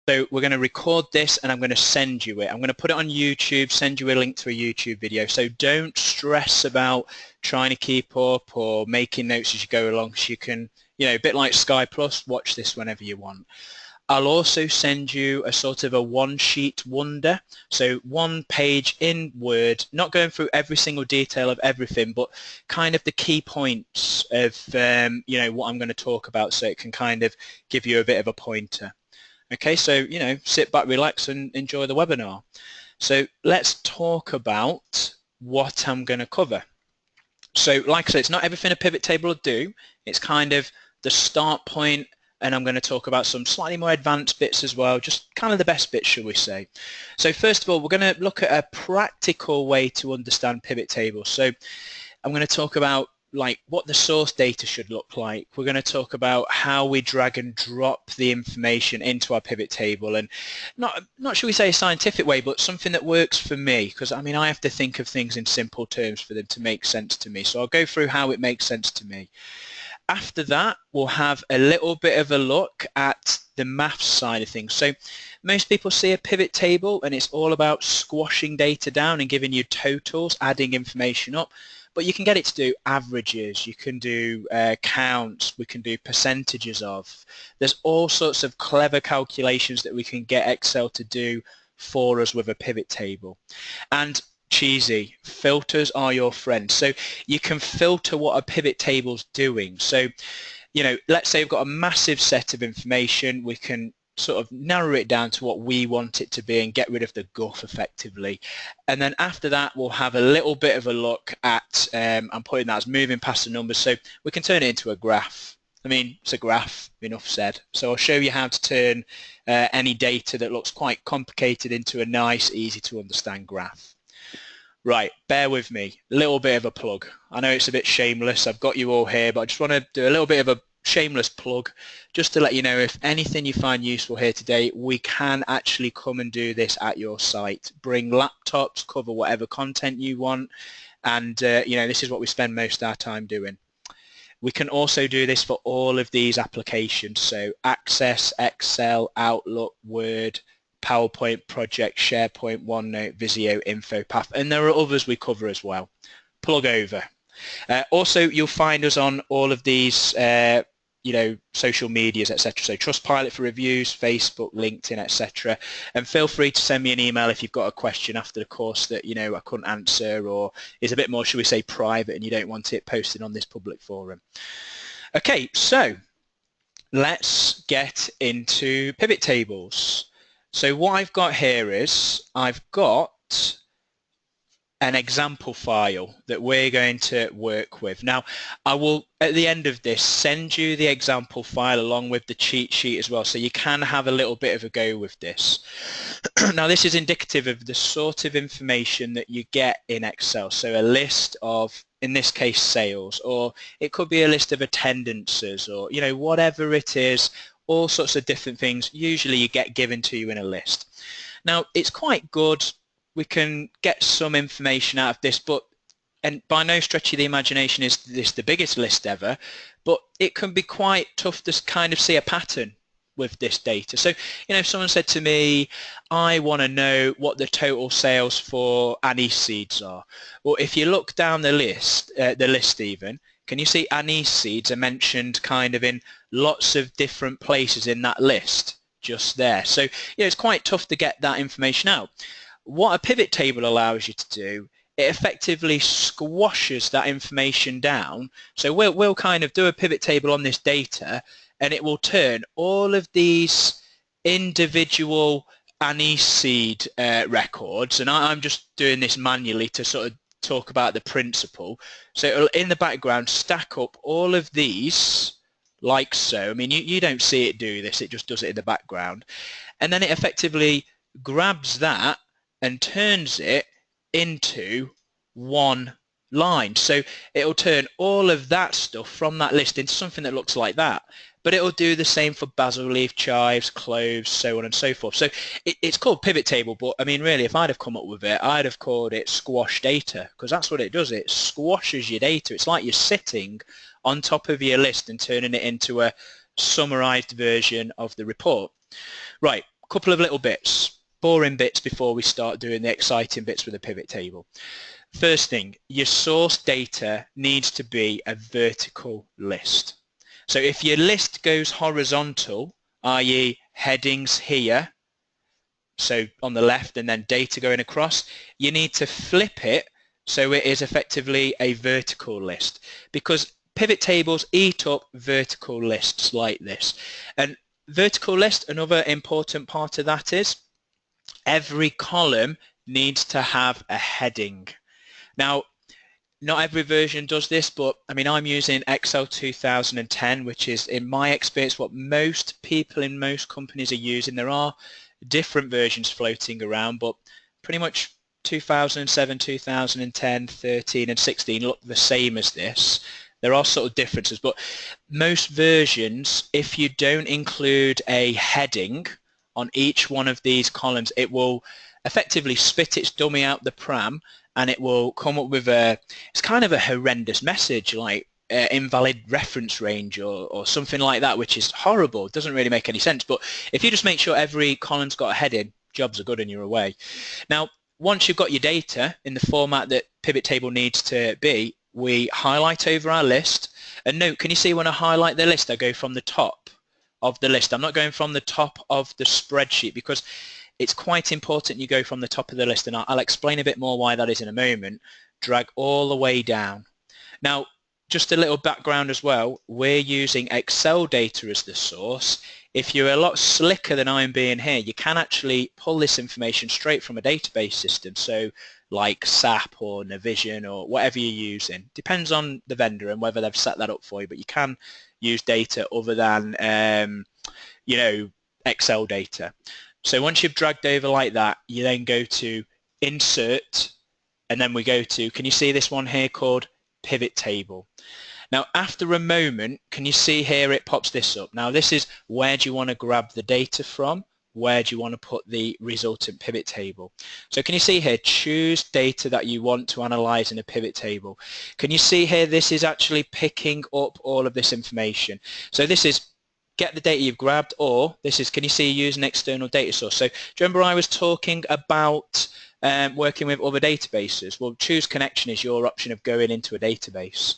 So we're going to record this and I'm going to send you it. I'm going to put it on YouTube, send you a link to a YouTube video. So don't stress about trying to keep up or making notes as you go along. So you can, a bit like Sky Plus, watch this whenever you want. I'll also send you a sort of a one-sheet wonder, so one page in Word, not going through every single detail of everything, but kind of the key points of, what I'm going to talk about, so it can kind of give you a bit of a pointer. Okay, so, sit back, relax, and enjoy the webinar. So let's talk about what I'm going to cover. So like I said, it's not everything a pivot table will do. It's kind of the start point, and I'm going to talk about some slightly more advanced bits as well, just kind of the best bits, shall we say. So first of all, we're going to look at a practical way to understand pivot tables. So I'm going to talk about what the source data should look like. We're going to talk about how we drag and drop the information into our pivot table, and not should we say a scientific way, but something that works for me, because I have to think of things in simple terms for them to make sense to me. So I'll go through how it makes sense to me. After that, we'll have a little bit of a look at the maths side of things. So most people see a pivot table and it's all about squashing data down and giving you totals, adding information up. But you can get it to do averages, you can do counts, we can do percentages of. There's all sorts of clever calculations that we can get Excel to do for us with a pivot table. And cheesy, filters are your friend. So you can filter what a pivot table's doing. So, let's say we've got a massive set of information, we can sort of narrow it down to what we want it to be and get rid of the guff effectively. And then after that, we'll have a little bit of a look at, I'm putting that as moving past the numbers, so we can turn it into a graph. It's a graph, enough said. So I'll show you how to turn any data that looks quite complicated into a nice, easy to understand graph. Right, bear with me, a little bit of a plug. I know it's a bit shameless, I've got you all here, but I just want to do a little bit of a shameless plug just to let you know, if anything you find useful here today, we can actually come and do this at your site. Bring laptops, cover whatever content you want, and this is what we spend most of our time doing. We can also do this for all of these applications, so Access, Excel, Outlook, Word, PowerPoint, Project, SharePoint, OneNote, Visio, InfoPath, and there are others we cover as well. Plug over. Also, you'll find us on all of these, social medias, etc. So Trustpilot for reviews, Facebook, LinkedIn, etc. And feel free to send me an email if you've got a question after the course that I couldn't answer, or is a bit more, should we say, private, and you don't want it posted on this public forum. Okay, so let's get into pivot tables. So what I've got here is I've got an example file that we're going to work with. Now, I will, at the end of this, send you the example file along with the cheat sheet as well, so you can have a little bit of a go with this. Now, this is indicative of the sort of information that you get in Excel. So a list of, in this case, sales, or it could be a list of attendances, or, whatever it is, all sorts of different things. Usually you get given to you in a list. Now, it's quite good. We can get some information out of this, and by no stretch of the imagination is this the biggest list ever, but it can be quite tough to kind of see a pattern with this data. So, if someone said to me, I want to know what the total sales for anise seeds are. Well, if you look down the list even, can you see anise seeds are mentioned kind of in lots of different places in that list, just there. So, it's quite tough to get that information out. What a pivot table allows you to do, it effectively squashes that information down. So we'll kind of do a pivot table on this data, and it will turn all of these individual anise seed records, and I'm just doing this manually to sort of talk about the principle. So it'll, in the background, stack up all of these like so. You don't see it do this, it just does it in the background. And then it effectively grabs that and turns it into one line. So it'll turn all of that stuff from that list into something that looks like that. But it'll do the same for basil leaf, chives, cloves, so on and so forth. So it's called pivot table, but really, if I'd have come up with it, I'd have called it squash data, because that's what it does. It squashes your data. It's like you're sitting on top of your list and turning it into a summarized version of the report. Right, couple of little bits, boring bits before we start doing the exciting bits with the pivot table. First thing, your source data needs to be a vertical list. So if your list goes horizontal, i.e. headings here, so on the left and then data going across, you need to flip it so it is effectively a vertical list, because pivot tables eat up vertical lists like this. And vertical list, another important part of that is every column needs to have a heading. Now, not every version does this, but I mean, I'm using Excel 2010, which is, in my experience, what most people in most companies are using. There are different versions floating around, but pretty much 2007, 2010, 13 and 16 look the same as this. There are sort of differences, but most versions, if you don't include a heading on each one of these columns, it will effectively spit its dummy out the pram, and it will come up with it's kind of a horrendous message like invalid reference range or something like that, which is horrible. It doesn't really make any sense. But if you just make sure every column's got a heading, jobs are good and you're away. Now, once you've got your data in the format that pivot table needs to be, we highlight over our list. And note, can you see when I highlight the list, I go from the top of the list. I'm not going from the top of the spreadsheet, because it's quite important you go from the top of the list, and I'll explain a bit more why that is in a moment. Drag all the way down. Now, just a little background as well, we're using Excel data as the source. If you're a lot slicker than I'm being here, you can actually pull this information straight from a database system, so like SAP or Navision or whatever you're using. Depends on the vendor and whether they've set that up for you, but you can use data other than you know, Excel data. So once you've dragged over like that, you then go to Insert, and then we go to, can you see this one here called Pivot Table? Now, after a moment, can you see here it pops this up? Now, this is where do you want to grab the data from? Where do you want to put the resultant pivot table? So can you see here, choose data that you want to analyze in a pivot table. Can you see here, this is actually picking up all of this information. So this is get the data you've grabbed, or this is, can you see, use an external data source. So do you remember I was talking about working with other databases? Well, choose connection is your option of going into a database.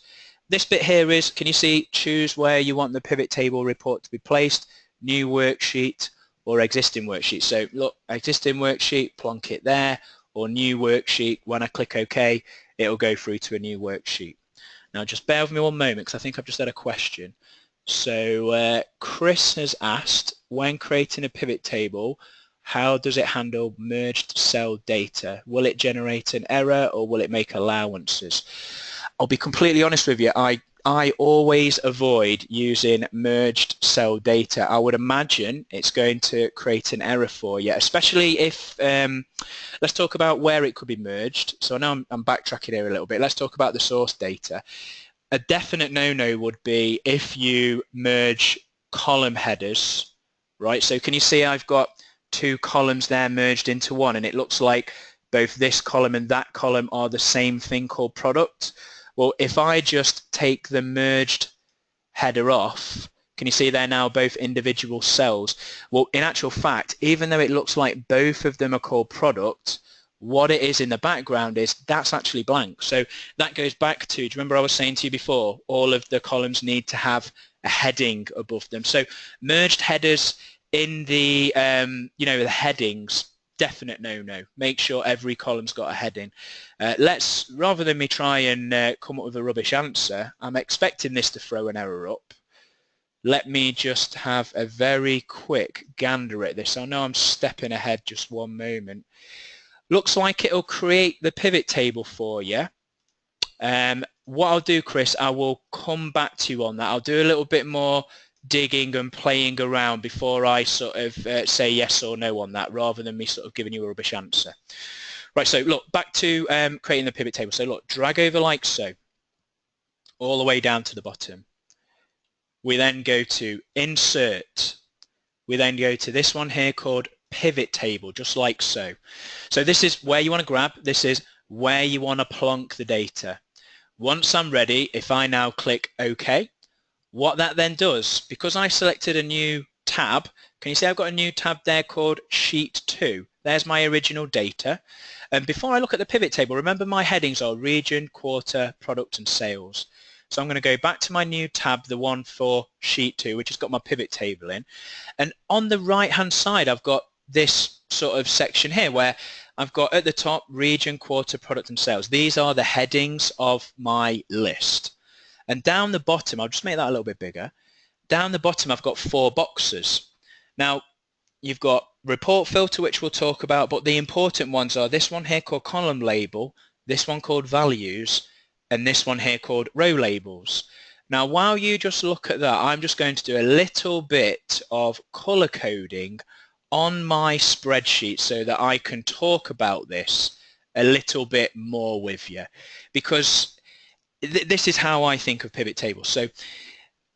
This bit here is, can you see, choose where you want the pivot table report to be placed, new worksheet or existing worksheet. So look, existing worksheet, plonk it there, or new worksheet. When I click OK, it'll go through to a new worksheet. Now just bear with me one moment, because I think I've just had a question. So Chris has asked, when creating a pivot table, how does it handle merged cell data? Will it generate an error or will it make allowances? I'll be completely honest with you, I always avoid using merged cell data. I would imagine it's going to create an error for you, especially if, let's talk about where it could be merged. So I know I'm backtracking here a little bit. Let's talk about the source data. A definite no-no would be if you merge column headers, right? So can you see I've got two columns there merged into one, and it looks like both this column and that column are the same thing called product. Well, if I just take the merged header off, can you see they're now both individual cells? Well, in actual fact, even though it looks like both of them are called product, what it is in the background is that's actually blank. So that goes back to, do you remember I was saying to you before, all of the columns need to have a heading above them. So merged headers in the, you know, the headings, definite no-no. Make sure every column's got a heading. Let's, rather than me try and come up with a rubbish answer, I'm expecting this to throw an error up. Let me just have a very quick gander at this. I know I'm stepping ahead, just one moment. Looks like it'll create the pivot table for you. What I'll do, Chris, I will come back to you on that. I'll do a little bit more digging and playing around before I sort of say yes or no on that, rather than me sort of giving you a rubbish answer. Right, so look, back to creating the pivot table. So look, drag over like so, all the way down to the bottom. We then go to Insert. We then go to this one here called Pivot Table, just like so. So this is where you want to grab, this is where you want to plonk the data. Once I'm ready, if I now click OK, what that then does, because I selected a new tab, Can you see I've got a new tab there called Sheet 2? There's my original data. And before I look at the pivot table, remember my headings are region, quarter, product and sales. So I'm going to go back to my new tab, the one for Sheet 2, which has got my pivot table in. And on the right-hand side, I've got this sort of section here where I've got at the top region, quarter, product and sales. These are the headings of my list. And down the bottom, I'll just make that a little bit bigger. Down the bottom, I've got 4 boxes. Now, you've got report filter, which we'll talk about, but the important ones are this one here called column label, this one called values, and this one here called row labels. Now, while you just look at that, I'm just going to do a little bit of color coding on my spreadsheet so that I can talk about this a little bit more with you, because this is how I think of pivot tables. So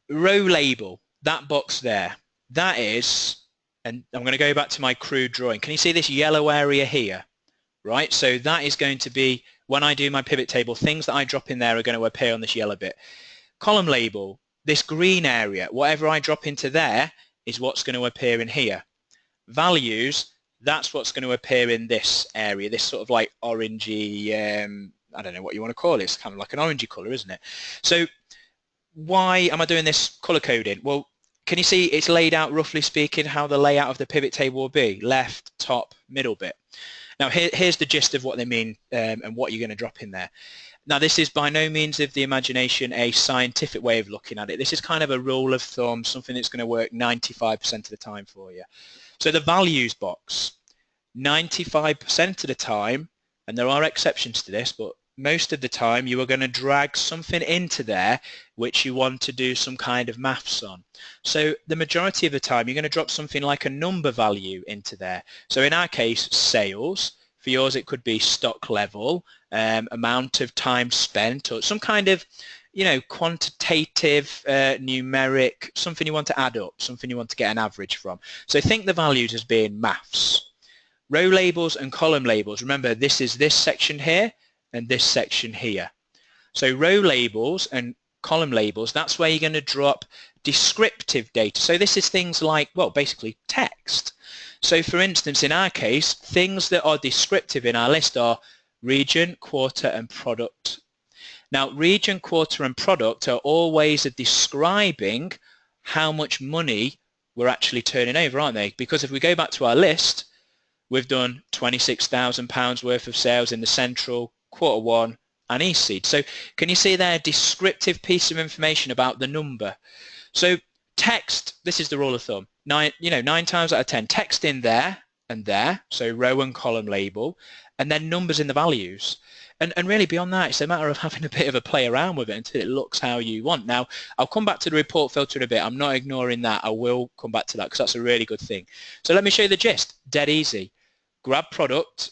row label, that box there, that is, and I'm going to go back to my crude drawing. Can you see this yellow area here? Right, so that is going to be, when I do my pivot table, things that I drop in there are going to appear on this yellow bit. Column label, this green area, whatever I drop into there is what's going to appear in here. Values, that's what's going to appear in this area, this sort of like orangey, I don't know what you want to call it, it's kind of like an orangey colour, isn't it? So why am I doing this colour coding? Well, can you see it's laid out, roughly speaking, how the layout of the pivot table will be? Left, top, middle bit. Now here's the gist of what they mean and what you're going to drop in there. Now this is by no means of the imagination a scientific way of looking at it. This is kind of a rule of thumb, something that's going to work 95% of the time for you. So the values box, 95% of the time, and there are exceptions to this, but most of the time you are going to drag something into there which you want to do some kind of maths on. So the majority of the time you're going to drop something like a number value into there. So in our case, sales. For yours it could be stock level, amount of time spent, or some kind of, you know, quantitative, numeric, something you want to add up, something you want to get an average from. So think the values as being maths. Row labels and column labels, remember this is this section here and this section here. So row labels and column labels, that's where you're going to drop descriptive data. So this is things like, well, basically text. So for instance, in our case, things that are descriptive in our list are region, quarter and product. Now region, quarter and product are all ways of describing how much money we're actually turning over, aren't they? Because if we go back to our list, we've done £26,000 worth of sales in the central, quarter one and East Seed. So can you see there a descriptive piece of information about the number? So text, this is the rule of thumb, 9 times out of 10, text in there and there, so row and column label, and then numbers in the values. And really beyond that, it's a matter of having a bit of a play around with it until it looks how you want. Now, I'll come back to the report filter in a bit. I'm not ignoring that. I will come back to that because that's a really good thing. So let me show you the gist. Dead easy. Grab product.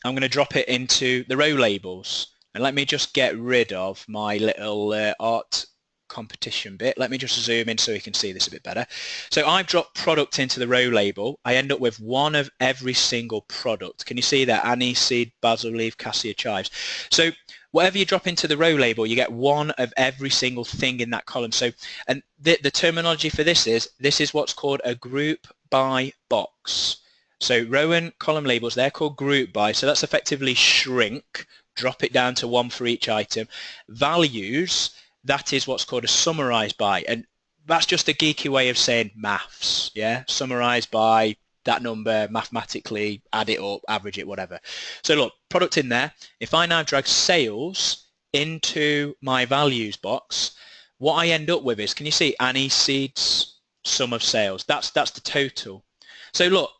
I'm going to drop it into the row labels. And let me just get rid of my little art competition bit. Let me just zoom in so you can see this a bit better. So I've dropped product into the row label. I end up with one of every single product. Can you see that? Anise seed, basil leaf, cassia chives. So whatever you drop into the row label, you get one of every single thing in that column. So, and the terminology for this is what's called a group by box. So row and column labels, they're called group by. So that's effectively shrink, drop it down to one for each item. Values, that is what's called a summarize by, and that's just a geeky way of saying maths, yeah? Summarize by that number mathematically, add it up, average it, whatever. So look, product in there. If I now drag sales into my values box, what I end up with is, can you see anise seeds, sum of sales? That's the total. So look,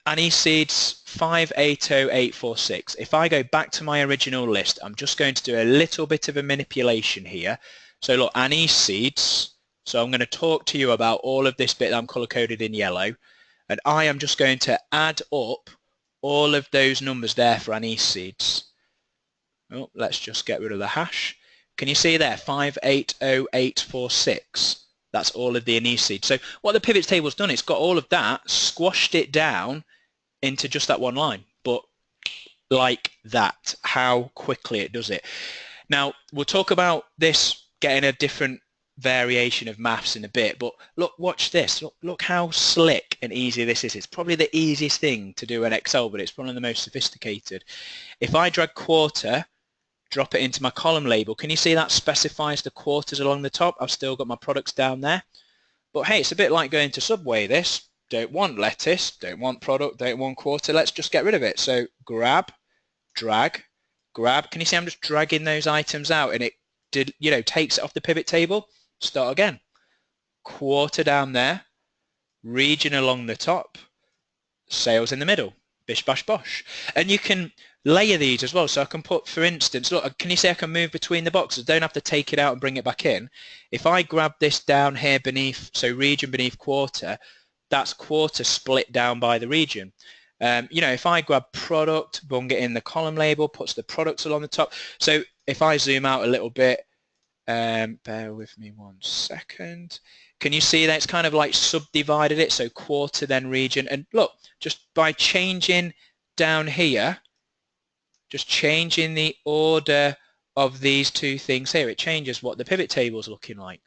anise seeds 580846. If I go back to my original list, I'm just going to do a little bit of a manipulation here. So look, anise seeds. So I'm going to talk to you about all of this bit that I'm color coded in yellow, and I am just going to add up all of those numbers there for anise seeds. Oh, let's just get rid of the hash. Can you see there? 580846. That's all of the anise seeds. So what the pivot table's done, it's got all of that, squashed it down into just that one line, but like that, how quickly it does it. Now we'll talk about this getting a different variation of maths in a bit, but look, watch this. Look how slick and easy this is. It's probably the easiest thing to do in Excel, but it's one of the most sophisticated. If I drag quarter, drop it into my column label, can you see that specifies the quarters along the top? I've still got my products down there. But hey, it's a bit like going to Subway this. Don't want lettuce, don't want product, don't want quarter. Let's just get rid of it. So grab, drag, grab. Can you see I'm just dragging those items out and it takes it off the pivot table? Start again. Quarter down there, region along the top, sales in the middle. Bish bash bosh. And you can layer these as well. So I can put, for instance, look, can you see I can move between the boxes? Don't have to take it out and bring it back in. If I grab this down here beneath, so region beneath quarter, that's quarter split down by the region. If I grab product, bung it in the column label, puts the products along the top. So if I zoom out a little bit, bear with me 1 second. Can you see that it's kind of like subdivided it? So quarter, then region. And look, just by changing down here, just changing the order of these two things here, it changes what the pivot table is looking like.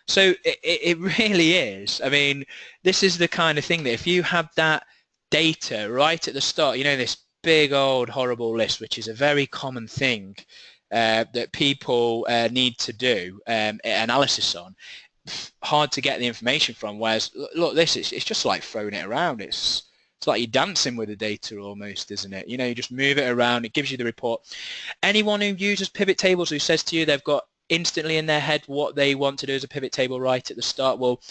So it really is. I mean, this is the kind of thing that if you have that data right at the start, this big old horrible list, which is a very common thing that people need to do analysis on, hard to get the information from, whereas look, it's just like throwing it around. It's like you're dancing with the data almost, isn't it? You just move it around, it gives you the report. Anyone who uses pivot tables who says to you they've got instantly in their head what they want to do as a pivot table right at the start, well,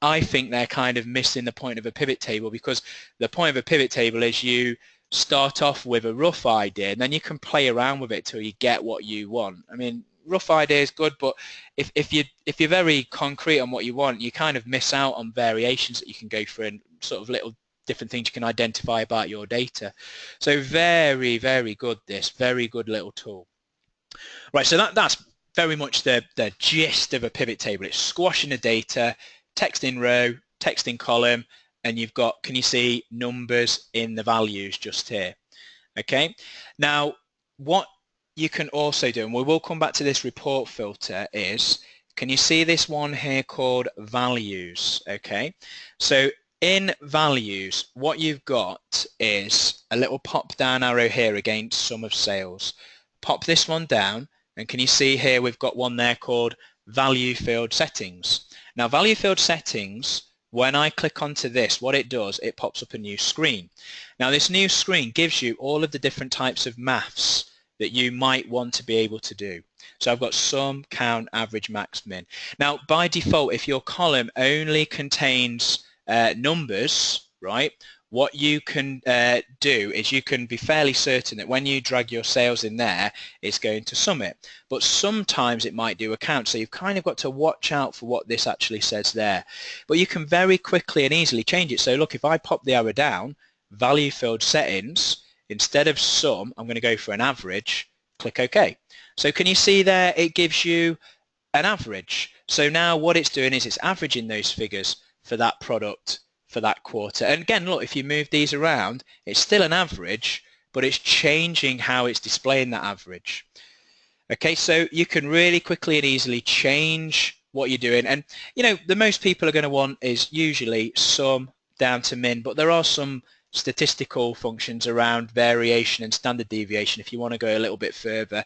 I think they're kind of missing the point of a pivot table, because the point of a pivot table is you start off with a rough idea and then you can play around with it till you get what you want. I mean, rough idea is good, but if you're very concrete on what you want, you kind of miss out on variations that you can go through and sort of little different things you can identify about your data. So very, very good, this very good little tool. Right, so that's very much the gist of a pivot table. It's squashing the data, text in row, text in column, and you've got, can you see, numbers in the values just here. Okay, now what you can also do, and we will come back to this report filter, is, can you see this one here called values? Okay, so in values, what you've got is a little pop down arrow here against sum of sales. Pop this one down, and can you see here we've got one there called value field settings. Now value field settings, when I click onto this, what it does, it pops up a new screen. Now this new screen gives you all of the different types of maths that you might want to be able to do. So I've got sum, count, average, max, min. Now by default, if your column only contains numbers, right, what you can do is you can be fairly certain that when you drag your sales in there, it's going to sum it. But sometimes it might do a count, so you've kind of got to watch out for what this actually says there. But you can very quickly and easily change it. So look, if I pop the arrow down, value field settings, instead of sum, I'm going to go for an average, click OK. So can you see there, it gives you an average. So now what it's doing is it's averaging those figures for that product for that quarter. And again, look, if you move these around, it's still an average, but it's changing how it's displaying that average. Okay, so you can really quickly and easily change what you're doing. And, the most people are going to want is usually sum down to min, but there are some statistical functions around variation and standard deviation if you want to go a little bit further.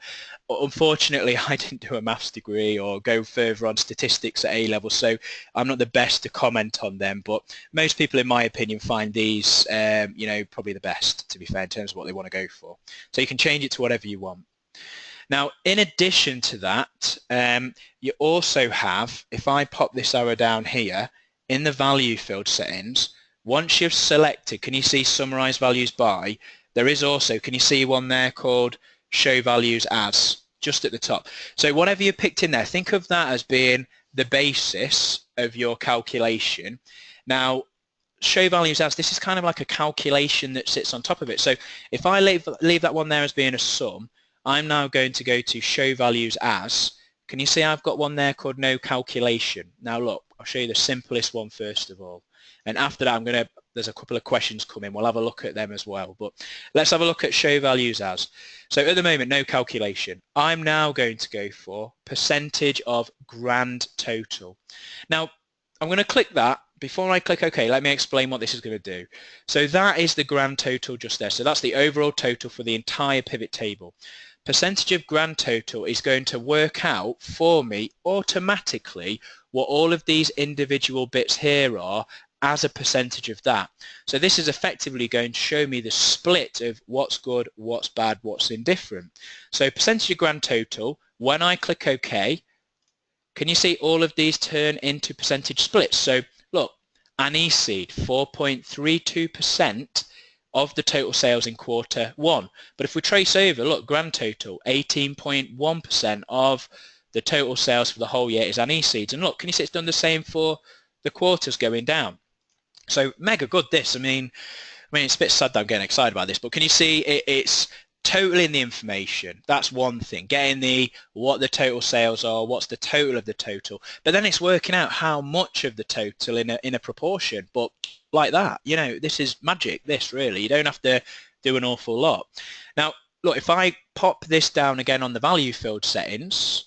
Unfortunately, I didn't do a maths degree or go further on statistics at A-level, so I'm not the best to comment on them, but most people, in my opinion, find these probably the best, to be fair, in terms of what they want to go for. So you can change it to whatever you want. Now, in addition to that, you also have, if I pop this arrow down here, in the value field settings, once you've selected, can you see summarize values by, there is also, can you see one there called show values as, just at the top. So whatever you picked in there, think of that as being the basis of your calculation. Now, show values as, this is kind of like a calculation that sits on top of it. So if I leave that one there as being a sum, I'm now going to go to show values as. Can you see I've got one there called no calculation? Now look, I'll show you the simplest one first of all. And after that, I'm going to there's a couple of questions coming. We'll have a look at them as well. But let's have a look at show values as. So at the moment, no calculation. I'm now going to go for percentage of grand total. Now, I'm going to click that. Before I click OK, let me explain what this is going to do. So that is the grand total just there. So that's the overall total for the entire pivot table. Percentage of grand total is going to work out for me automatically what all of these individual bits here are as a percentage of that. So this is effectively going to show me the split of what's good, what's bad, what's indifferent. So percentage of grand total, when I click OK, can you see all of these turn into percentage splits? So look, aniseed, 4.32% of the total sales in Q1. But if we trace over, look, grand total, 18.1% of the total sales for the whole year is aniseeds. And look, can you see it's done the same for the quarters going down? So mega good this. I mean, it's a bit sad that I'm getting excited about this, but can you see it's totaling the information? That's one thing. Getting what the total sales are, what's the total of the total, but then it's working out how much of the total in a proportion. But like that, you know, this is magic. This really, you don't have to do an awful lot. Now, look, if I pop this down again on the value field settings,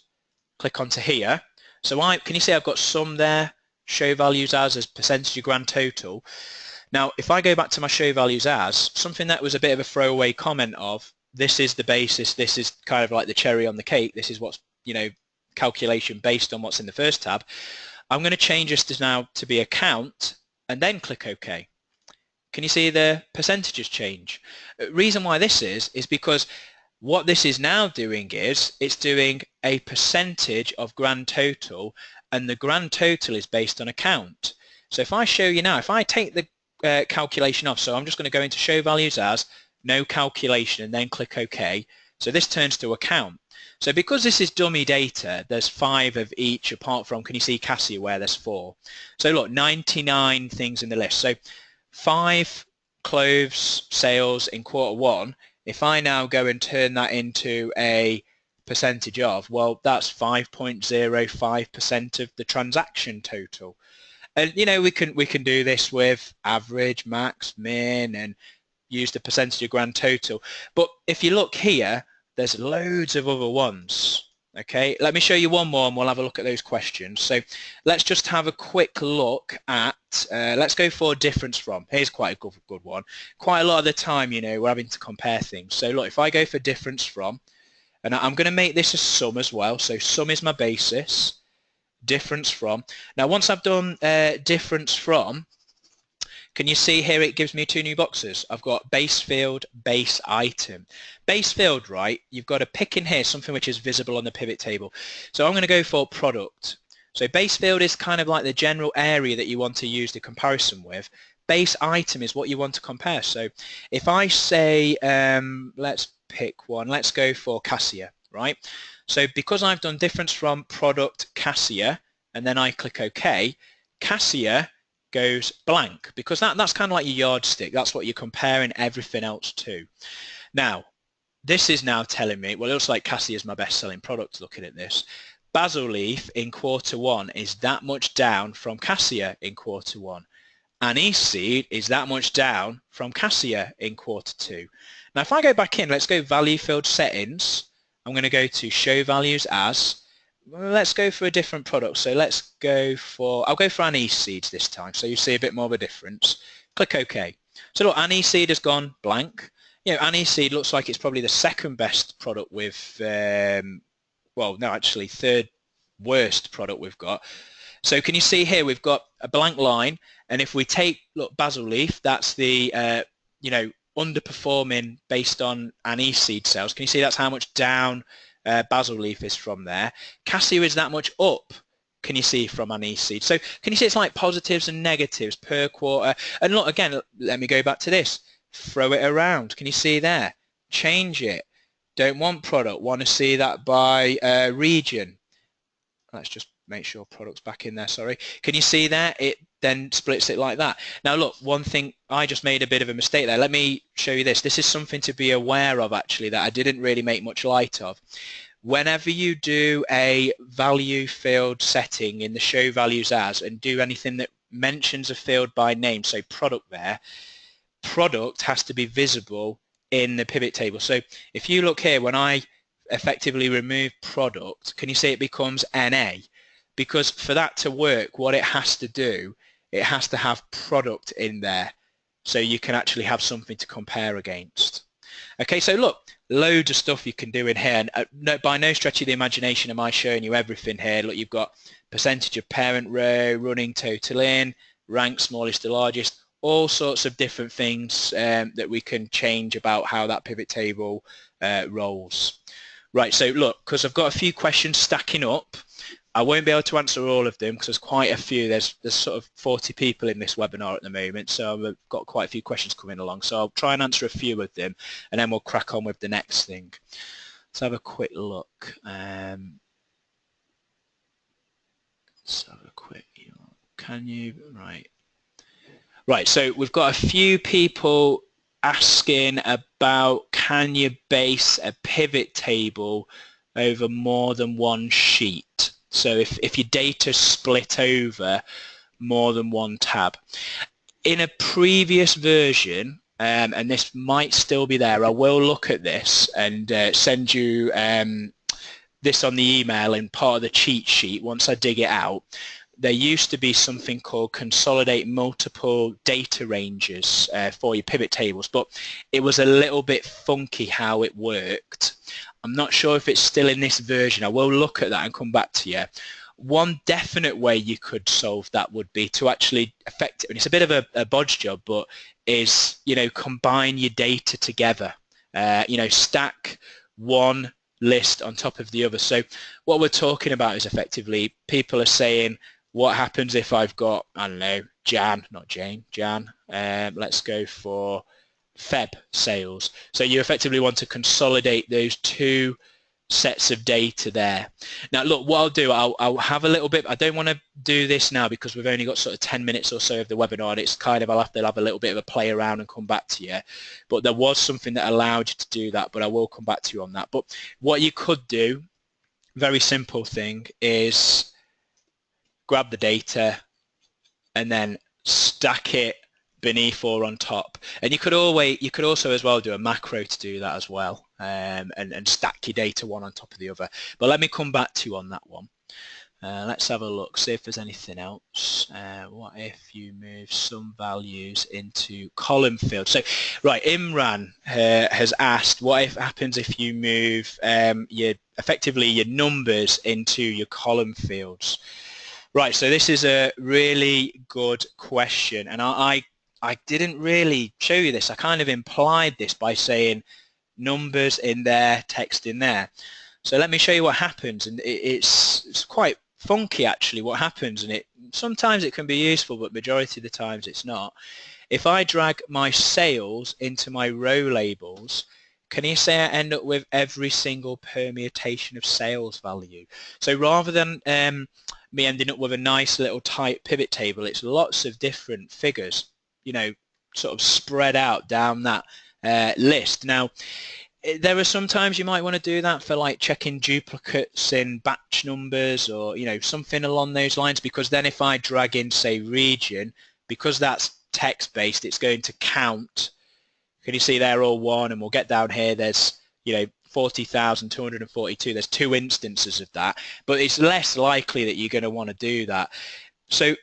click onto here. So can you see I've got sum there, show values as percentage of grand total. Now, if I go back to my show values as, something that was a bit of a throwaway comment of, this is the basis, this is kind of like the cherry on the cake, this is what's, you know, calculation based on what's in the first tab. I'm going to change this to now to be account and then click OK. Can you see the percentages change? Reason why this is because what this is now doing is it's doing a percentage of grand total, and the grand total is based on account. So if I show you now, if I take the calculation off, so I'm just going to go into show values as, no calculation, and then click OK. So this turns to account. So because this is dummy data, there's 5 of each apart from, can you see Cassia where there's 4? So look, 99 things in the list. So 5 cloves sales in Q1. If I now go and turn that into a percentage of, well, that's 5.05% of the transaction total. And you know, we can do this with average, max, min, and use the percentage of grand total. But if you look here, there's loads of other ones. Okay, let me show you one more and we'll have a look at those questions. So let's just have a quick look at, let's go for difference from. Here's quite a good one. Quite a lot of the time, you know, we're having to compare things. So look, if I go for difference from, and I'm going to make this a sum as well. So sum is my basis, difference from. Now once I've done difference from, can you see here it gives me 2 new boxes? I've got base field, base item. Base field, right, you've got to pick in here something which is visible on the pivot table. So I'm going to go for product. So base field is kind of like the general area that you want to use the comparison with. Base item is what you want to compare. So if I say, let's pick one, let's go for Cassia, right? So because I've done difference from product Cassia, and then I click OK, Cassia goes blank, because that's kind of like your yardstick. That's what you're comparing everything else to. Now, this is now telling me, well, it looks like Cassia is my best-selling product looking at this. Basil leaf in Q1 is that much down from Cassia in Q1. Anise seed is that much down from Cassia in Q2. Now, if I go back in, let's go value field settings. I'm going to go to show values as. Let's go for a different product. So let's go for, I'll go for anise seeds this time. So you see a bit more of a difference. Click OK. So look, anise seed has gone blank. You know, anise seed looks like it's probably the second best product with, well, no, actually third worst product we've got. So can you see here we've got a blank line, and if we take, look, basil leaf, that's the, you know, underperforming based on anise seed sales. Can you see that's how much down basil leaf is from there? Cassia is that much up, can you see, from anise seed. So can you see it's like positives and negatives per quarter? And look, again, let me go back to this. Throw it around. Can you see there? Change it. Don't want product. Want to see that by region. Let's just make sure product's back in there, sorry. Can you see there? It then splits it like that. Now look, one thing, I just made a bit of a mistake there. Let me show you this. This is something to be aware of actually that I didn't really make much light of. Whenever you do a value field setting in the show values as and do anything that mentions a field by name, so product there, product has to be visible in the pivot table. So if you look here, when I effectively remove product, can you see it becomes NA? Because for that to work, what it has to do, it has to have product in there so you can actually have something to compare against. Okay, so look, loads of stuff you can do in here, and by no stretch of the imagination am I showing you everything here. Look, you've got percentage of parent row, running total in, rank smallest to largest, all sorts of different things that we can change about how that pivot table rolls. Right, so look, because I've got a few questions stacking up, I won't be able to answer all of them because there's quite a few. There's sort of 40 people in this webinar at the moment, so I've got quite a few questions coming along. So I'll try and answer a few of them, and then we'll crack on with the next thing. Let's have a quick look. Let's have a quick. Can you right? Right. So we've got a few people asking about can you base a pivot table over more than one sheet? So if your data split over more than one tab. In a previous version, and this might still be there, I will look at this and send you this on the email in part of the cheat sheet once I dig it out. There used to be something called consolidate multiple data ranges for your pivot tables, but it was a little bit funky how it worked. I'm not sure if it's still in this version. I will look at that and come back to you. One definite way you could solve that would be to actually affect it, and it's a bit of a bodge job, but is, you know, combine your data together, you know, stack one list on top of the other. So what we're talking about is effectively people are saying, what happens if I've got, I don't know, Jan, not Jane, Jan, let's go for Feb sales. So you effectively want to consolidate those two sets of data there. Now look, what I'll do, I'll have a little bit, I don't want to do this now because we've only got sort of 10 minutes or so of the webinar, and it's kind of, I'll have to have a little bit of a play around and come back to you. But there was something that allowed you to do that, but I will come back to you on that. But what you could do, very simple thing, is grab the data and then stack it beneath or on top. And you could also as well do a macro to do that as well, and stack your data one on top of the other. But let me come back to you on that one. Let's have a look, see if there's anything else. What if you move some values into column fields? So, right, Imran has asked, what happens if you move effectively your numbers into your column fields? Right, so this is a really good question, and I didn't really show you this. I kind of implied this by saying numbers in there, text in there. So let me show you what happens, and it's quite funky actually what happens, and sometimes it can be useful, but majority of the times it's not. If I drag my sales into my row labels, can you say I end up with every single permutation of sales value? So rather than me ending up with a nice little tight pivot table, it's lots of different figures, you know, sort of spread out down that list. Now, there are some times you might want to do that for like checking duplicates in batch numbers, or, you know, something along those lines, because then if I drag in, say, region, because that's text-based, it's going to count. Can you see they're all one? And we'll get down here, there's, you know, 40,242. There's two instances of that, but it's less likely that you're going to want to do that. So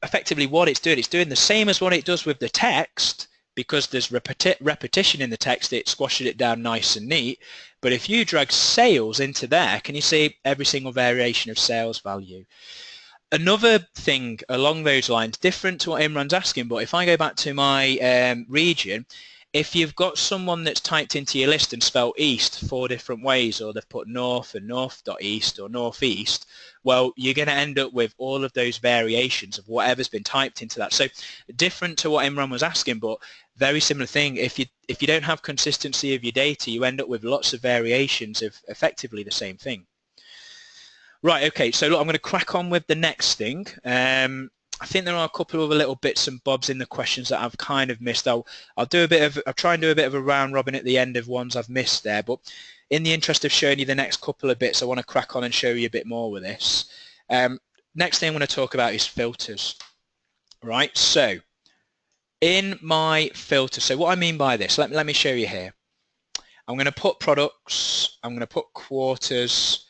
effectively what it's doing the same as what it does with the text, because there's repetition in the text, it squashes it down nice and neat. But if you drag sales into there, can you see every single variation of sales value? Another thing along those lines, different to what Imran's asking, but if I go back to my region, if you've got someone that's typed into your list and spelled east 4 different ways, or they've put north and north.east or northeast, well, you're going to end up with all of those variations of whatever's been typed into that. So different to what Imran was asking, but very similar thing. If you don't have consistency of your data, you end up with lots of variations of effectively the same thing. Right, okay, so look, I'm going to crack on with the next thing. I think there are a couple of little bits and bobs in the questions that I've kind of missed. I'll try and do a bit of a round robin at the end of ones I've missed there, but in the interest of showing you the next couple of bits, I want to crack on and show you a bit more with this. Next thing I'm going to talk about is filters. right? So in my filter, so what I mean by this, let me show you here. I'm going to put products, I'm going to put quarters,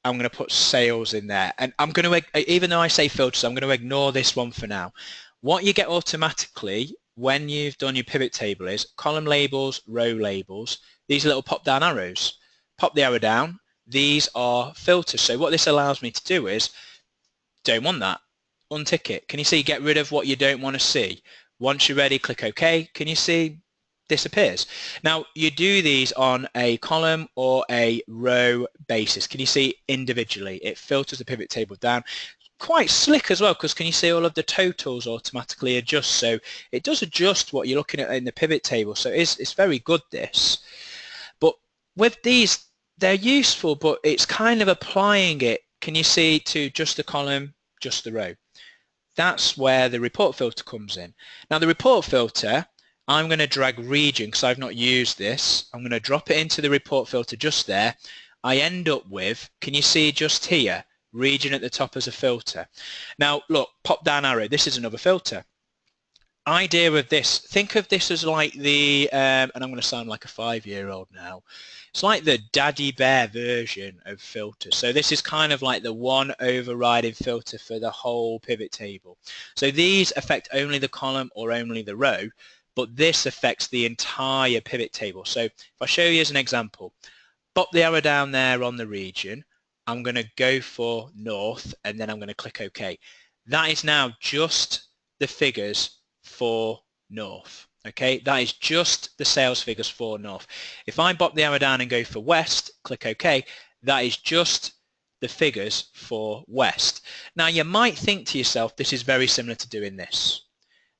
I'm going to put sales in there. And I'm going to, even though I say filters, I'm going to ignore this one for now. What you get automatically when you've done your pivot table is column labels, row labels, these little pop down arrows. Pop the arrow down. These are filters. So what this allows me to do is, don't want that. Untick it. Can you see? Get rid of what you don't want to see. Once you're ready, click OK. Can you see? Disappears. Now you do these on a column or a row basis. Can you see individually? It filters the pivot table down. Quite slick as well, because can you see all of the totals automatically adjust? So it does adjust what you're looking at in the pivot table. So it's very good, this. But with these, they're useful, but it's kind of applying it, can you see, to just the column, just the row. That's where the report filter comes in. Now the report filter, I'm going to drag region because I've not used this. I'm going to drop it into the report filter just there. I end up with, can you see just here, region at the top as a filter. Now look, pop down arrow, this is another filter. Idea of this, think of this as like the, and I'm going to sound like a 5-year-old now, it's like the daddy bear version of filter. So this is kind of like the one overriding filter for the whole pivot table. So these affect only the column or only the row, but this affects the entire pivot table. So if I show you as an example, pop the arrow down there on the region, I'm going to go for north and then I'm going to click OK. That is now just the figures for north. Okay, that is just the sales figures for north. If I pop the arrow down and go for west, click OK, that is just the figures for west. Now you might think to yourself, this is very similar to doing this.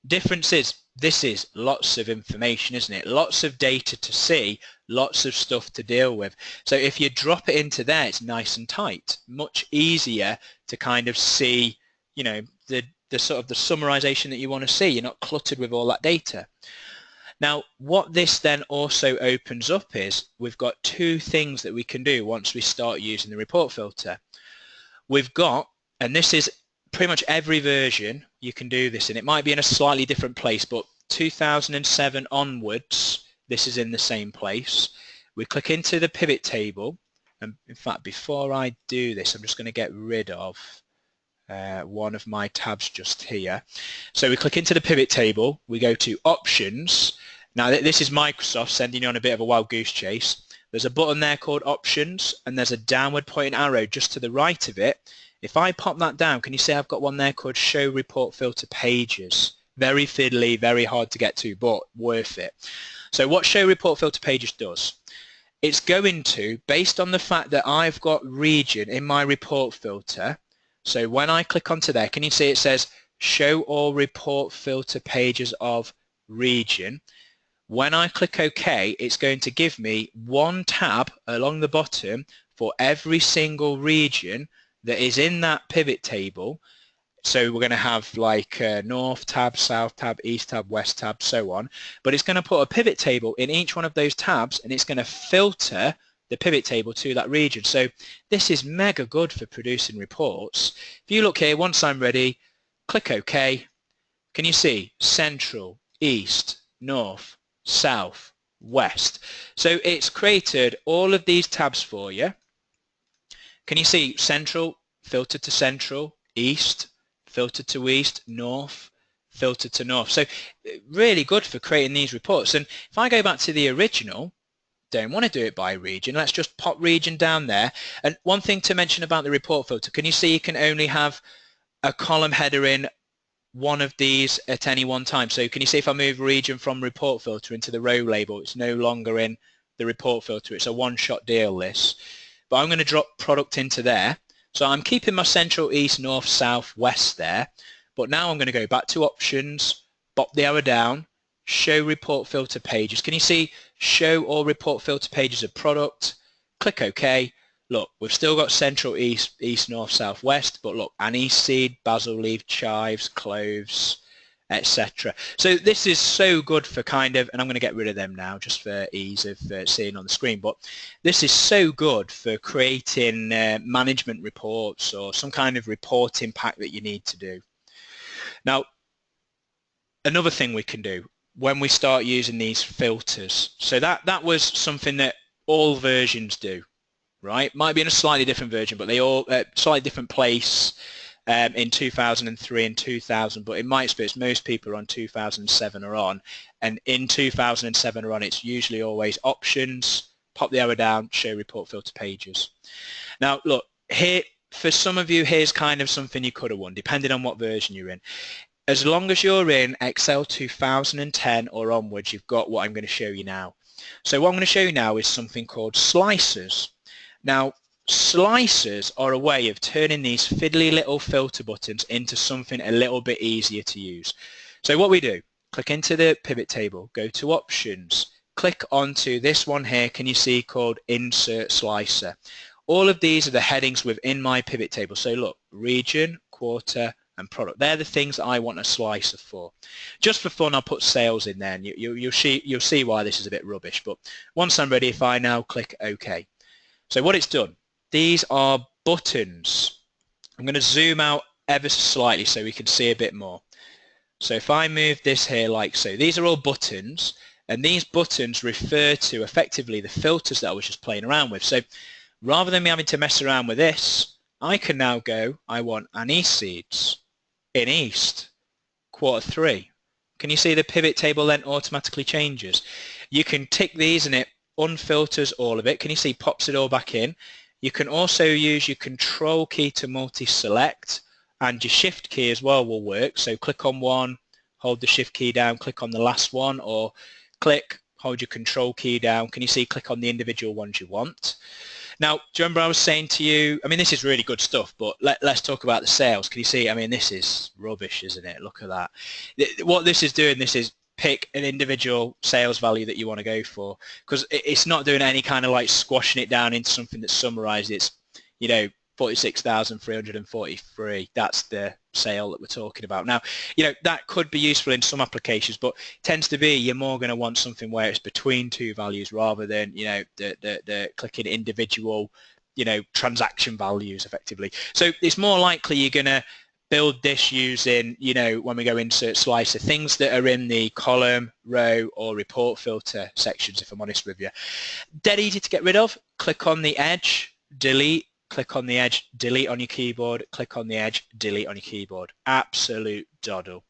Difference is, this is lots of information, isn't it? Lots of data to see, lots of stuff to deal with. So if you drop it into there, it's nice and tight, much easier to kind of see, you know, the sort of the summarization that you want to see. You're not cluttered with all that data. Now, what this then also opens up is we've got two things that we can do once we start using the report filter. We've got, and this is pretty much every version you can do this in. It might be in a slightly different place, but 2007 onwards, this is in the same place. We click into the pivot table, and in fact, before I do this, I'm just going to get rid of one of my tabs just here. So we click into the pivot table, we go to options. Now this is Microsoft sending you on a bit of a wild goose chase. There's a button there called options and there's a downward pointing arrow just to the right of it. If I pop that down, can you see I've got one there called show report filter pages? Very fiddly, very hard to get to, but worth it. So what show report filter pages does, it's going to, based on the fact that I've got region in my report filter, so when I click onto there, can you see it says show all report filter pages of region? When I click OK, it's going to give me one tab along the bottom for every single region that is in that pivot table. So we're going to have like north tab, south tab, east tab, west tab, so on. But it's going to put a pivot table in each one of those tabs and it's going to filter the pivot table to that region. So this is mega good for producing reports. If you look here, once I'm ready, click OK. Can you see central, east, north, south, west? So it's created all of these tabs for you. Can you see central, filtered to central, east, filtered to east, north, filtered to north. So really good for creating these reports. And if I go back to the original, don't want to do it by region, let's just pop region down there. And one thing to mention about the report filter, can you see you can only have a column header in one of these at any one time? So can you see if I move region from report filter into the row label, it's no longer in the report filter, it's a one-shot deal this. But I'm going to drop product into there. So I'm keeping my central, east, north, south, west there. But now I'm going to go back to options, pop the arrow down, show report filter pages. Can you see show all report filter pages of product? Click OK. Look, we've still got central, east, east, north, south, west, but look, anise seed, basil leaf, chives, cloves, etc. So this is so good for kind of, and I'm going to get rid of them now just for ease of seeing on the screen, but this is so good for creating management reports or some kind of reporting pack that you need to do. Now, another thing we can do when we start using these filters. So that was something that all versions do, right? Might be in a slightly different version, but they all slightly different place in 2003 and 2000. But in my experience, most people are on 2007 or on, and in 2007 or on, it's usually always options, pop the arrow down, show report filter pages. Now, look here. For some of you, here's kind of something you could have won, depending on what version you're in. As long as you're in Excel 2010 or onwards, you've got what I'm going to show you now. So what I'm going to show you now is something called slicers. Now, slicers are a way of turning these fiddly little filter buttons into something a little bit easier to use. So what we do, click into the pivot table, go to options, click onto this one here, can you see, called insert slicer. All of these are the headings within my pivot table. So look, region, quarter, and product. They're the things that I want a slicer for. Just for fun, I'll put sales in there, and you'll see why this is a bit rubbish. But once I'm ready, if I now click OK. So what it's done, these are buttons. I'm going to zoom out ever so slightly so we can see a bit more. So if I move this here like so, these are all buttons, and these buttons refer to effectively the filters that I was just playing around with. So rather than me having to mess around with this, I can now go, I want anise seeds in East, quarter 3. Can you see the pivot table then automatically changes? You can tick these and it unfilters all of it. Can you see pops it all back in? You can also use your control key to multi-select, and your shift key as well will work. So click on one, hold the shift key down, click on the last one, or click, hold your control key down. Can you see, click on the individual ones you want? Now, do you remember I was saying to you, I mean, this is really good stuff, but let's talk about the sales. Can you see, I mean, this is rubbish, isn't it? Look at that. What this is doing, this is pick an individual sales value that you want to go for, because it's not doing any kind of like squashing it down into something that's summarized. It's, you know, 46,343. That's the sale that we're talking about. Now, you know, that could be useful in some applications, but tends to be you're more going to want something where it's between two values rather than, you know, the clicking individual, you know, transaction values effectively. So it's more likely you're going to build this using, you know, when we go insert slicer, things that are in the column, row, or report filter sections, if I'm honest with you. Dead easy to get rid of. Click on the edge, delete, click on the edge, delete on your keyboard, click on the edge, delete on your keyboard. Absolute doddle.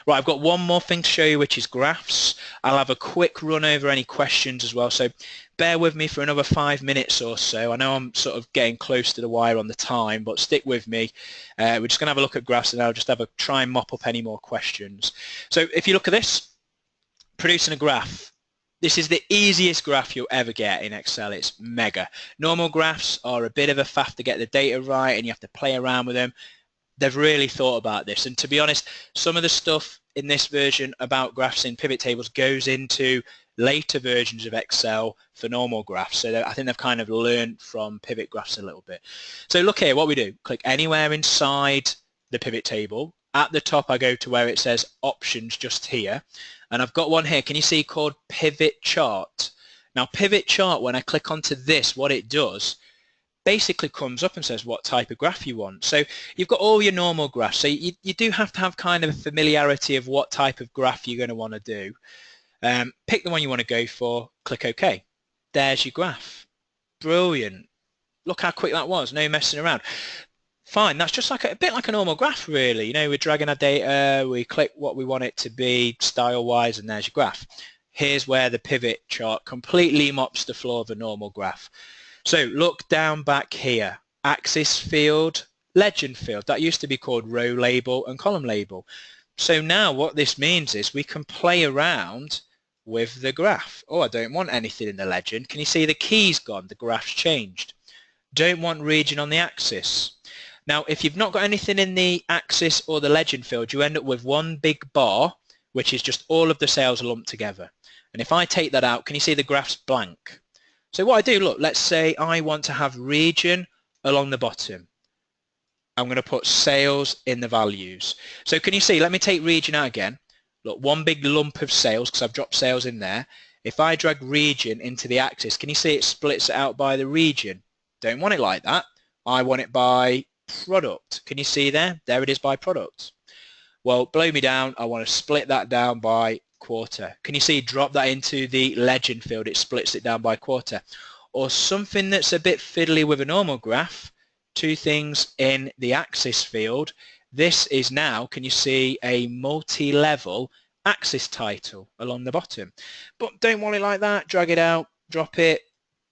Right, I've got one more thing to show you, which is graphs. I'll have a quick run over any questions as well, so bear with me for another 5 minutes or so. I know I'm sort of getting close to the wire on the time, but stick with me. We're just going to have a look at graphs, and I'll just have a try and mop up any more questions. So if you look at this, producing a graph. This is the easiest graph you'll ever get in Excel. It's mega. Normal graphs are a bit of a faff to get the data right, and you have to play around with them. They've really thought about this, and to be honest, some of the stuff in this version about graphs in pivot tables goes into later versions of Excel for normal graphs. So I think they've kind of learned from pivot graphs a little bit. So look here, what we do, click anywhere inside the pivot table. At the top I go to where it says options just here, and I've got one here, can you see, called pivot chart. Now pivot chart, when I click onto this, what it does basically comes up and says what type of graph you want. So you've got all your normal graphs, so you do have to have kind of a familiarity of what type of graph you're going to want to do. Pick the one you want to go for, click OK. There's your graph. Brilliant. Look how quick that was, no messing around. Fine, that's just like a bit like a normal graph really. You know, we're dragging our data, we click what we want it to be style-wise, and there's your graph. Here's where the pivot chart completely mops the floor of a normal graph. So look down back here, axis field, legend field. That used to be called row label and column label. So now what this means is we can play around with the graph. Oh, I don't want anything in the legend. Can you see the key's gone? The graph's changed. Don't want region on the axis. Now, if you've not got anything in the axis or the legend field, you end up with one big bar, which is just all of the cells lumped together. And if I take that out, can you see the graph's blank? So what I do, look, let's say I want to have region along the bottom. I'm going to put sales in the values. So can you see, let me take region out again. Look, one big lump of sales because I've dropped sales in there. If I drag region into the axis, can you see it splits it out by the region? Don't want it like that. I want it by product. Can you see there? There it is by product. Well, blow me down, I want to split that down by quarter. Can you see, drop that into the legend field, it splits it down by quarter. Or something that's a bit fiddly with a normal graph, two things in the axis field. This is now, can you see, a multi-level axis title along the bottom. But don't want it like that, drag it out, drop it,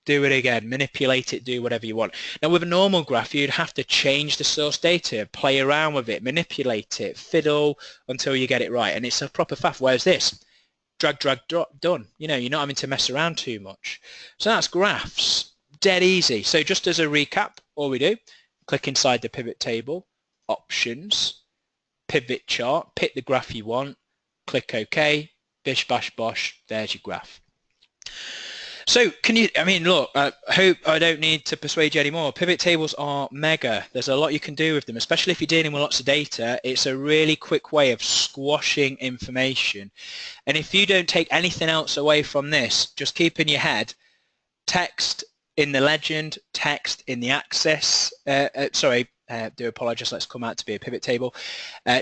do it again, manipulate it, do whatever you want. Now with a normal graph, you'd have to change the source data, play around with it, manipulate it, fiddle until you get it right, and it's a proper faff. Whereas this, drag, drag, drop, done. You know, you're not having to mess around too much. So that's graphs, dead easy. So just as a recap, all we do, click inside the pivot table, options, pivot chart, pick the graph you want, click OK, bish, bash, bosh, there's your graph. So can you, I mean, look, I hope I don't need to persuade you anymore. Pivot tables are mega. There's a lot you can do with them, especially if you're dealing with lots of data. It's a really quick way of squashing information. And if you don't take anything else away from this, just keep in your head, text in the legend, text in the axis, do apologize, let's come out to be a pivot table,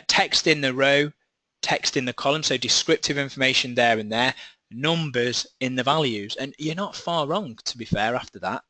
text in the row, text in the column, so descriptive information there and there, numbers in the values, and you're not far wrong, to be fair, after that.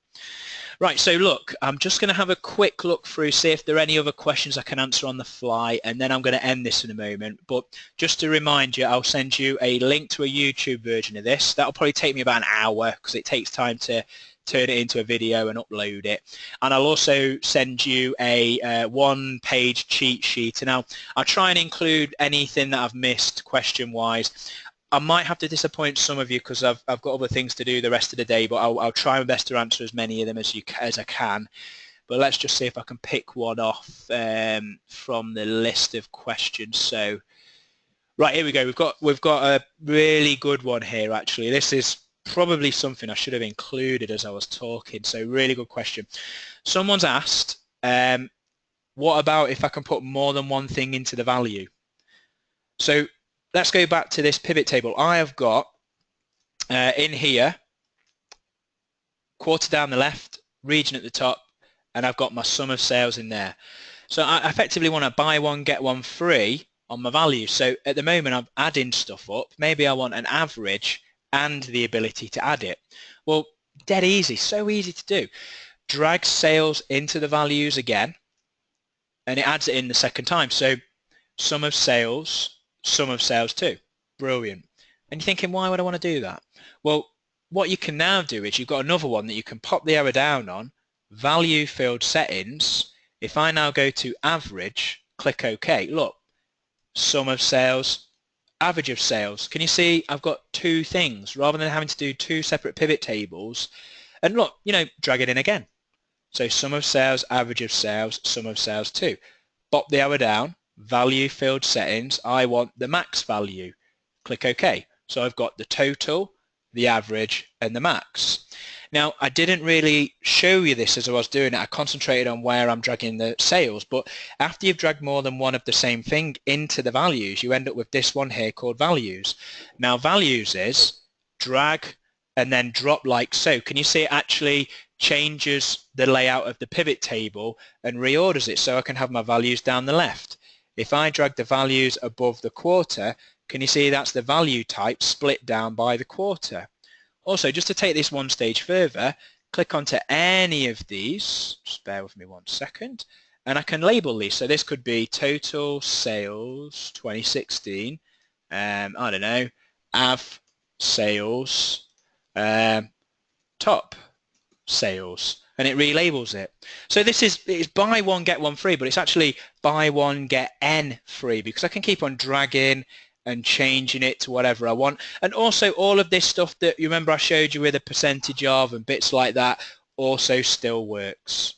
Right, so look, I'm just going to have a quick look through, see if there are any other questions I can answer on the fly, and then I'm going to end this in a moment. But just to remind you, I'll send you a link to a YouTube version of this. That'll probably take me about an hour because it takes time to turn it into a video and upload it. And I'll also send you a one-page cheat sheet, and I'll try and include anything that I've missed question-wise. I might have to disappoint some of you because I've got other things to do the rest of the day, but I'll try my best to answer as many of them as I can. But let's just see if I can pick one off from the list of questions. So, right, here we go. We've got a really good one here. Actually, this is probably something I should have included as I was talking. So, really good question. Someone's asked, what about if I can put more than one thing into the value? So let's go back to this pivot table. I have got in here, quarter down the left, region at the top, and I've got my sum of sales in there. So I effectively want to buy one, get one free on my value. So at the moment I'm adding stuff up. Maybe I want an average and the ability to add it. Well, dead easy, so easy to do. Drag sales into the values again, and it adds it in the second time. So sum of sales 2. Brilliant. And you're thinking, why would I want to do that? Well, what you can now do is you've got another one that you can pop the arrow down on, value field settings. If I now go to average, click OK, look, sum of sales, average of sales. Can you see I've got two things rather than having to do two separate pivot tables? And look, you know, drag it in again. So sum of sales, average of sales, sum of sales 2. Pop the arrow down, value field settings, I want the max value. Click OK. So I've got the total, the average, and the max. Now, I didn't really show you this as I was doing it. I concentrated on where I'm dragging the sales, but after you've dragged more than one of the same thing into the values, you end up with this one here called values. Now, values is drag and then drop like so. Can you see it actually changes the layout of the pivot table and reorders it so I can have my values down the left? If I drag the values above the quarter, can you see that's the value type split down by the quarter? Also, just to take this one stage further, click onto any of these, just bear with me 1 second, and I can label these. So this could be total sales 2016, I don't know, av sales, top sales, and it relabels it. So this is buy one get one free, but it's actually buy one get n free because I can keep on dragging and changing it to whatever I want. And also all of this stuff that you remember I showed you with a percentage of and bits like that also still works.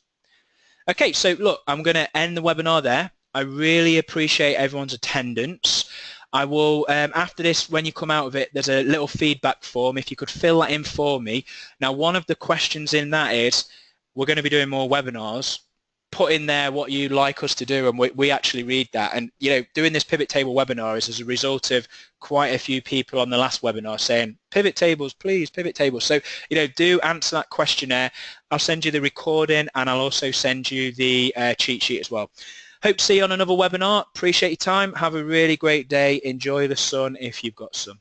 Okay, so look, I'm going to end the webinar there. I really appreciate everyone's attendance. I will, after this, when you come out of it, there's a little feedback form. If you could fill that in for me. Now, one of the questions in that is, we're going to be doing more webinars. Put in there what you'd like us to do, and we actually read that. And, you know, doing this pivot table webinar is as a result of quite a few people on the last webinar saying, pivot tables, please, pivot tables. So, you know, do answer that questionnaire. I'll send you the recording, and I'll also send you the cheat sheet as well. Hope to see you on another webinar. Appreciate your time. Have a really great day. Enjoy the sun if you've got some.